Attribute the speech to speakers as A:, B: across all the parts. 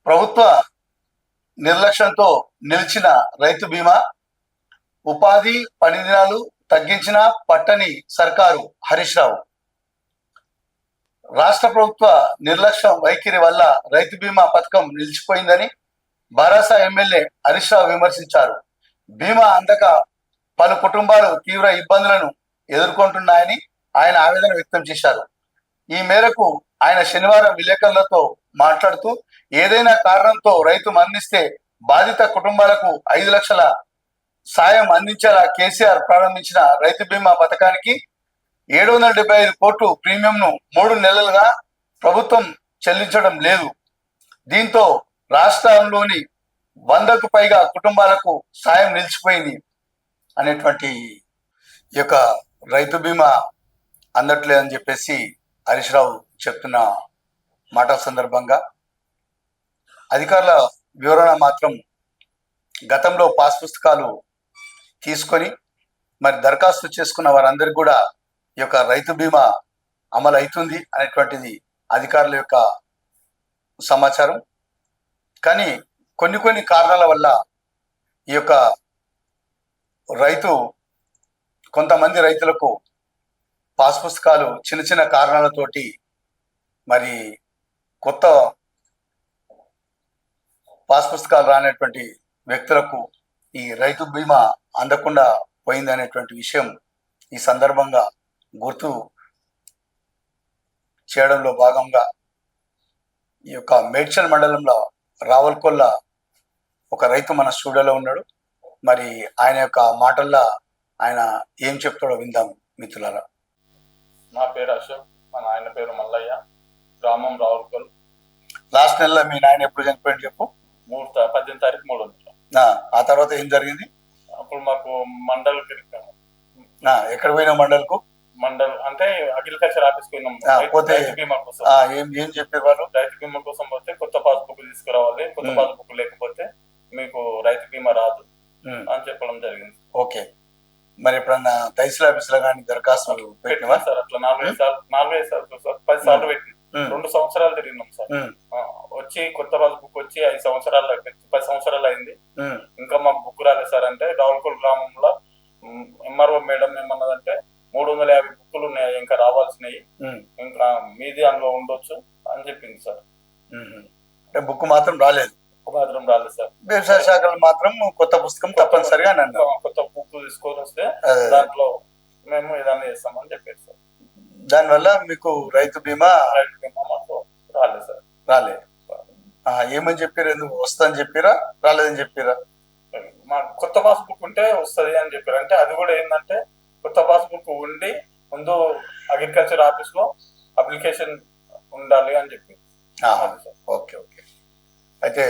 A: ప్రభుత్వ నిర్లక్ష్యంతో నిలిచిన రైతు బీమా, ఉపాధి పని దినాలు తగ్గించిన పట్టని సర్కారు హరీష్ రావు. రాష్ట్ర ప్రభుత్వ నిర్లక్ష్యం వైఖరి వల్ల రైతు బీమా పథకం నిలిచిపోయిందని బారాసా ఎమ్మెల్యే హరీష్ రావు విమర్శించారు. బీమా అందక పలు కుటుంబాలు తీవ్ర ఇబ్బందులను ఎదుర్కొంటున్నాయని ఆయన ఆవేదన వ్యక్తం చేశారు. ఈ మేరకు ఆయన శనివారం విలేకరులతో మాట్లాడుతూ, ఏదైనా కారణంతో రైతు మరణిస్తే బాధిత కుటుంబాలకు 5 లక్షల సాయం అందించేలా కేసీఆర్ ప్రారంభించిన రైతు బీమా పథకానికి 775 కోట్లు ప్రీమియంను 3 నెలలుగా ప్రభుత్వం చెల్లించడం లేదు. దీంతో రాష్ట్రంలోని 100కు పైగా కుటుంబాలకు సాయం నిలిచిపోయింది అనేటువంటి ఈ యొక్క రైతు బీమా అందట్లేదని చెప్పేసి హరీష్ రావు చెప్తున్న మాటల సందర్భంగా అధికారుల వివరణ మాత్రం గతంలో పాస్ పుస్తకాలు తీసుకొని మరి దరఖాస్తు చేసుకున్న వారందరికీ కూడా ఈ యొక్క రైతు బీమా అమలు అవుతుంది అనేటువంటిది అధికారుల యొక్క సమాచారం. కానీ కొన్ని కారణాల వల్ల ఈ యొక్క కొంతమంది రైతులకు పాస్ పుస్తకాలు చిన్న కారణాలతోటి మరి కొత్త పాస్ పుస్తకాలు రానటువంటి వ్యక్తులకు ఈ రైతు బీమా అందకుండా పోయింది అనేటువంటి విషయం ఈ సందర్భంగా గుర్తు చేయడంలో భాగంగా ఈ యొక్క మేడ్చల్ మండలంలో రావల్కొల్ల ఒక రైతు మన స్టూడియోలో ఉన్నాడు. మరి ఆయన యొక్క మాటల్లో ఆయన ఏం చెప్తాడో విందాం మిత్రులారా.
B: నా పేరు అశోక్, మా నాయన పేరు మల్లయ్య, గ్రామం రావులకొల్.
A: లాస్ట్ నెలలో మీ నాయన ఎప్పుడు చనిపోయింది చెప్పు?
B: 18 తారీఖు 3.
A: ఆ తర్వాత ఏం జరిగింది?
B: అప్పుడు మాకు మండల్
A: ఎక్కడ పోయినా మండల్కు?
B: మండల్ అంటే అగ్రికల్చర్ ఆఫీస్ పోయినాం. రైతు బీమా కోసం
A: ఏం చెప్పారు వాళ్ళు?
B: రైతు బీమా కోసం పోతే కొత్త పాస్బుక్ తీసుకురావాలి, కొత్త పాస్బుక్ లేకపోతే మీకు రైతు బీమా రాదు అని చెప్పడం జరిగింది.
A: ఓకే, మరి ఎప్పుడన్నా తహసీల్ ఆఫీస్ లో కానీ దరఖాస్తు
B: పెట్టినా సార్? అట్లా 4-5 సార్లు సార్, 10 సార్లు పెట్టి 2 సంవత్సరాలు తిరిగినాం సార్. వచ్చి కొత్త పాస్బుక్ వచ్చి 5 సంవత్సరాలు 10 సంవత్సరాలు అయింది, ఇంకా మాకు బుక్ రాలేదు సార్. అంటే రావులకొల్ గ్రామంలో ఎంఆర్ఓ మేడం ఏమన్నదంటే 350 బుక్కులు ఉన్నాయి ఇంకా రావాల్సినవి, ఇంకా మీది అందులో ఉండొచ్చు అని చెప్పింది సార్.
A: అంటే బుక్ మాత్రం రాలేదు
B: సార్.
A: వ్యవసాయ శాఖలు మాత్రం కొత్త పుస్తకం తప్పనిసరిగా
B: కొత్త బుక్ తీసుకొని వస్తే దాంట్లో మేము ఏదైనా చేస్తామని చెప్పారు సార్.
A: దానివల్ల మీకు రైతు బీమా
B: మాకు రాలేదు సార్.
A: రాలేదు. ఏమని చెప్పారు? ఎందుకు వస్తుందని చెప్పారా, రాలేదని చెప్పారా?
B: మాకు కొత్త పాస్బుక్ ఉంటే వస్తుంది అని చెప్పారు. అంటే అది కూడా ఏంటంటే కొత్త పాస్బుక్ ఉండి ముందు అగ్రికల్చర్ ఆఫీస్ లో అప్లికేషన్ ఉండాలి అని చెప్పి.
A: ఓకే, అయితే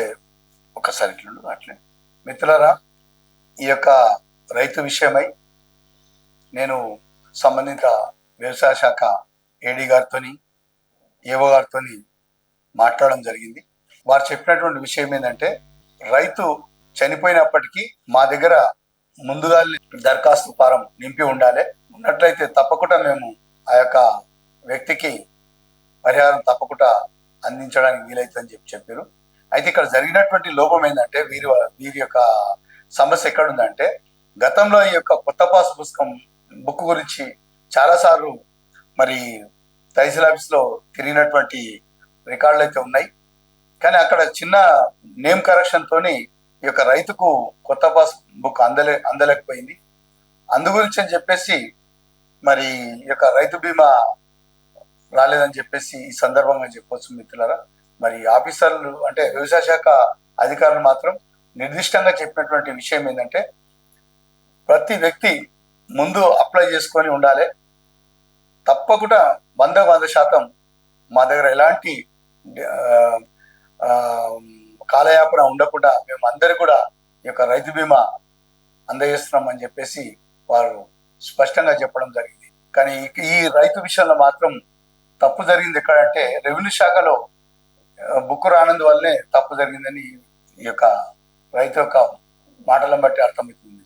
A: ఒకసారి అట్లే మిత్రులారా, ఈ యొక్క రైతు విషయమై నేను సంబంధిత వ్యవసాయ శాఖ ఏడీ గారితోని ఏవో గారితోని మాట్లాడడం జరిగింది. వారు చెప్పినటువంటి విషయం ఏంటంటే, రైతు చనిపోయినప్పటికీ మా దగ్గర ముందుగా దరఖాస్తు ఫారం నింపి ఉండాలి, ఉన్నట్లయితే తప్పకుండా మేము ఆ యొక్క వ్యక్తికి పరిహారం తప్పకుండా అందించడానికి వీలైతుందని చెప్పారు. అయితే ఇక్కడ జరిగినటువంటి లోపం ఏంటంటే, వీరి యొక్క సమస్య ఎక్కడుందంటే, గతంలో ఈ యొక్క కొత్త పాస్ పుస్తకం బుక్ గురించి చాలాసార్లు మరి తహసీల్ ఆఫీస్లో తిరిగినటువంటి రికార్డులు అయితే ఉన్నాయి. కానీ అక్కడ చిన్న నేమ్ కరెక్షన్ తోని ఈ యొక్క రైతుకు కొత్త పాస్ బుక్ అందలేకపోయింది. అందు గురించి అని చెప్పేసి మరి ఈ యొక్క రైతు బీమా రాలేదని చెప్పేసి ఈ సందర్భంగా చెప్పవచ్చు మిత్రులారా. మరి ఆఫీసర్లు అంటే వ్యవసాయ శాఖ అధికారులు మాత్రం నిర్దిష్టంగా చెప్పినటువంటి విషయం ఏంటంటే, ప్రతి వ్యక్తి ముందు అప్లై చేసుకొని ఉండాలి, తప్పకుండా 100% మా దగ్గర ఎలాంటి కాలయాపన ఉండకుండా మేము అందరు కూడా ఈ యొక్క రైతు బీమా అందజేస్తున్నాం అని చెప్పేసి వారు స్పష్టంగా చెప్పడం జరిగింది. కానీ ఈ రైతు విషయంలో మాత్రం తప్పు జరిగింది ఎక్కడంటే, రెవెన్యూ శాఖలో బుక్ రానందు వల్లనే తప్పు జరిగిందని ఈ యొక్క రైతు యొక్క మాటలను బట్టి అర్థమవుతుంది.